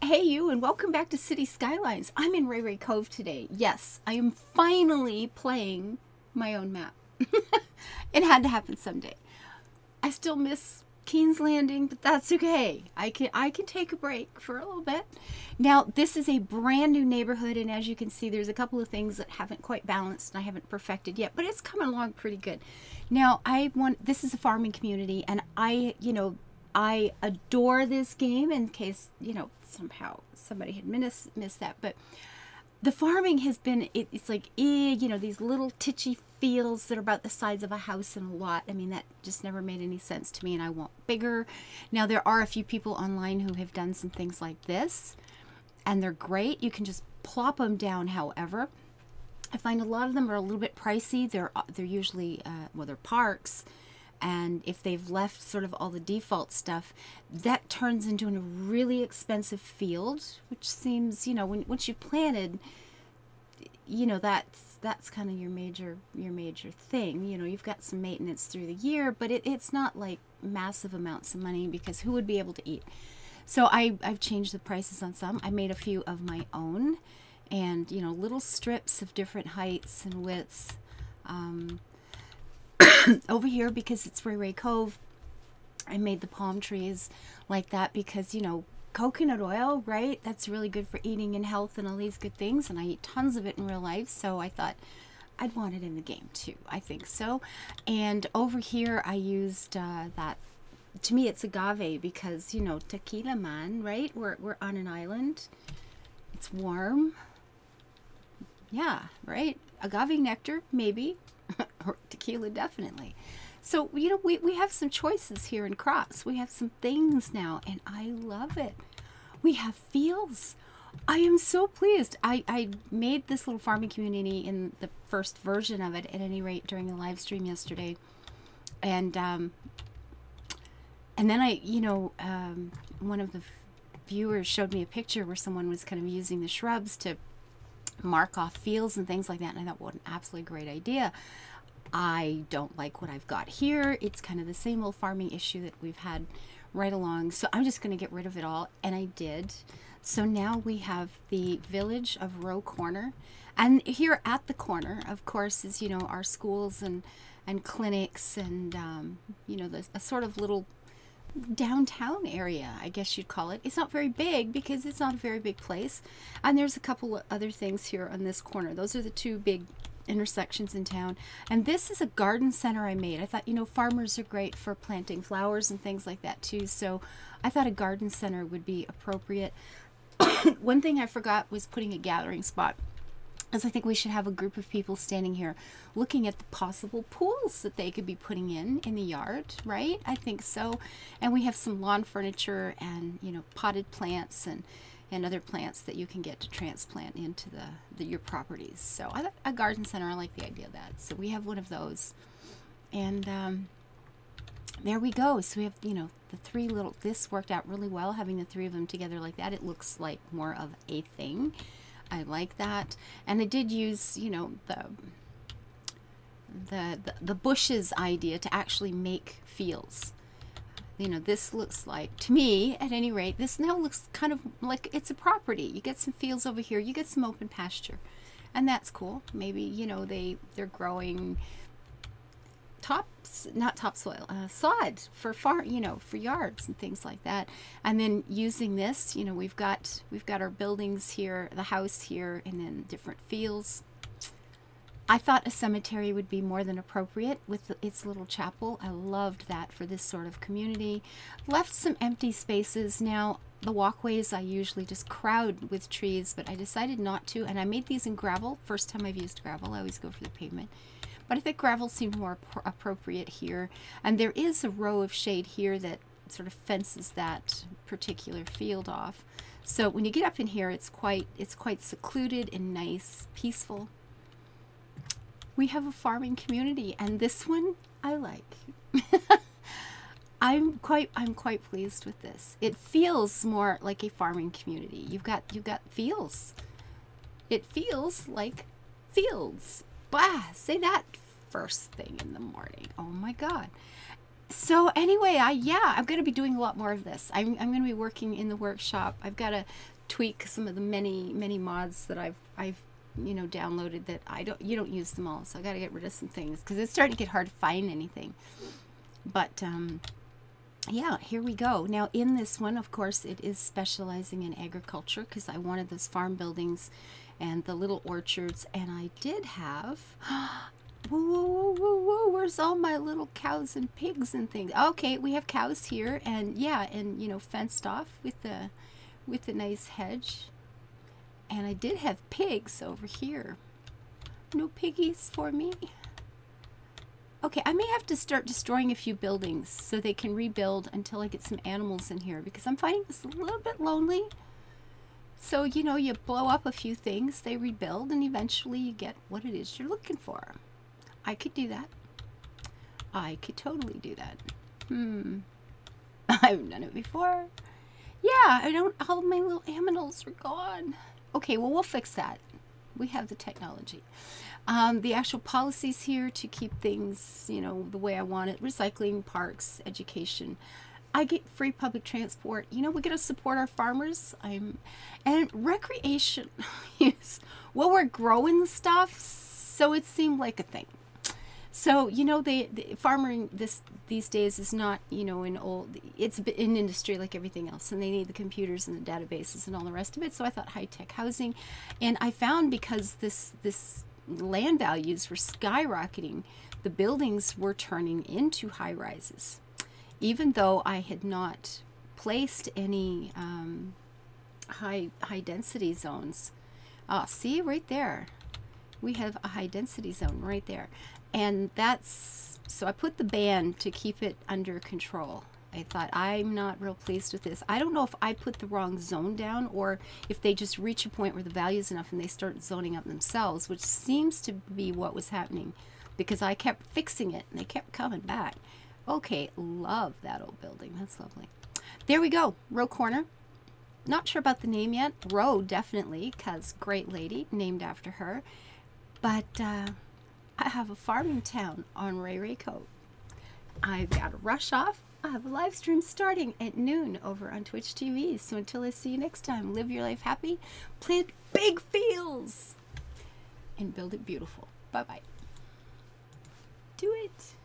Hey you, and welcome back to City Skylines. I'm in Ray Ray Cove today. Yes, I am finally playing my own map. It had to happen someday. I still miss Keen's Landing, but that's okay. I can take a break for a little bit. Now, this is a brand new neighborhood, and as you can see, there's a couple of things that haven't quite balanced and I haven't perfected yet, but it's coming along pretty good. Now, this is a farming community, and I adore this game, in case, somehow somebody had missed that. But the farming has been, it's like, these little titchy fields that are about the size of a house and a lot. I mean, that just never made any sense to me, and I want bigger. Now, there are a few people online who have done some things like this, and they're great. You can just plop them down, however. I find a lot of them are a little bit pricey. They're usually, they're parks. And if they've left sort of all the default stuff, that turns into a really expensive field, which seems, once you've planted, that's kind of your major thing. You've got some maintenance through the year, but it's not like massive amounts of money, because who would be able to eat? So I've changed the prices on some. I made a few of my own, and little strips of different heights and widths. Over here, because it's Ray Ray Cove, I made the palm trees like that because, coconut oil, right? That's really good for eating and health and all these good things. And I eat tons of it in real life. So I thought I'd want it in the game too. I think so. And over here, I used that. To me, it's agave because, tequila man, right? We're on an island. It's warm. Yeah, right? Agave nectar, maybe. Or tequila, definitely. So, we have some choices here in crops. We have some things now, and I love it. We have fields. I am so pleased. I made this little farming community in the first version of it, at any rate, during the live stream yesterday. And then one of the viewers showed me a picture where someone was kind of using the shrubs to mark off fields and things like that, and I thought, what an absolutely great idea. I don't like what I've got here. It's kind of the same old farming issue that we've had right along, so I'm just going to get rid of it all, and I did. So now we have the village of Row Corner, and here at the corner, of course, is our schools and clinics, and a sort of little downtown area, I guess you'd call it. It's not very big because it's not a very big place, and there's a couple of other things here on this corner. Those are the two big intersections in town, and this is a garden center I made. I thought, farmers are great for planting flowers and things like that too, so I thought a garden center would be appropriate. One thing I forgot was putting a gathering spot, as I think we should have a group of people standing here looking at the possible pools that they could be putting in the yard, right? I think so. And we have some lawn furniture and, potted plants and other plants that you can get to transplant into your properties. So I thought a garden center, I like the idea of that. So we have one of those. And there we go. So we have, the three little, this worked out really well, having the three of them together like that. It looks like more of a thing. I like that. And I did use, the bushes idea to actually make fields. This looks like, to me, at any rate, this now looks kind of like it's a property. You get some fields over here, you get some open pasture, and that's cool. Maybe, they're growing not topsoil, sod for for yards and things like that. And then using this, we've got our buildings here, the house here, and then different fields. I thought a cemetery would be more than appropriate with its little chapel. I loved that for this sort of community. Left some empty spaces. Now, the walkways I usually just crowd with trees, but I decided not to, and I made these in gravel. First time I've used gravel. I always go for the pavement. But I think gravel seemed more appropriate here. And there is a row of shade here that sort of fences that particular field off. So when you get up in here, it's quite secluded and nice, peaceful. We have a farming community, and this one I like. I'm quite pleased with this. It feels more like a farming community. You've got fields. It feels like fields. Bah, say that first thing in the morning. Oh my God. So anyway, I'm going to be doing a lot more of this. I'm going to be working in the workshop. I've got to tweak some of the many mods that I've downloaded that you don't use them all. So I got to get rid of some things because it's starting to get hard to find anything. But yeah, here we go. Now in this one, of course, it is specializing in agriculture because I wanted those farm buildings and the little orchards, and I did have whoa, whoa, whoa, whoa, where's all my little cows and pigs and things? Okay, we have cows here, and yeah, and fenced off with the nice hedge. And I did have pigs over here. No piggies for me. Okay, I may have to start destroying a few buildings so they can rebuild until I get some animals in here, because I'm finding this a little bit lonely. So, you blow up a few things, they rebuild, and eventually you get what it is you're looking for. I could do that. I could totally do that. I've done it before. Yeah, all my little aminals are gone. Okay, well, we'll fix that. We have the technology. The actual policies here to keep things, the way I want it. Recycling, parks, education. I get free public transport. We got to support our farmers. And recreation. Yes. Well, we're growing the stuff, so it seemed like a thing. So, the farming these days is not, it's an industry like everything else, and they need the computers and the databases and all the rest of it. So I thought high-tech housing, and I found because this land values were skyrocketing, the buildings were turning into high-rises, even though I had not placed any high-density zones. See, right there. We have a high-density zone right there. And so I put the ban to keep it under control. I thought, I'm not real pleased with this. I don't know if I put the wrong zone down or if they just reach a point where the value is enough and they start zoning up themselves, which seems to be what was happening because I kept fixing it and they kept coming back. Okay, love that old building. That's lovely. There we go, row corner. Not sure about the name yet. Row, definitely, because great lady, named after her. But I have a farming town on Ray Cove. I've got to rush off. I have a live stream starting at noon over on Twitch TV. So until I see you next time, live your life happy, plant big fields, and build it beautiful. Bye-bye. Do it.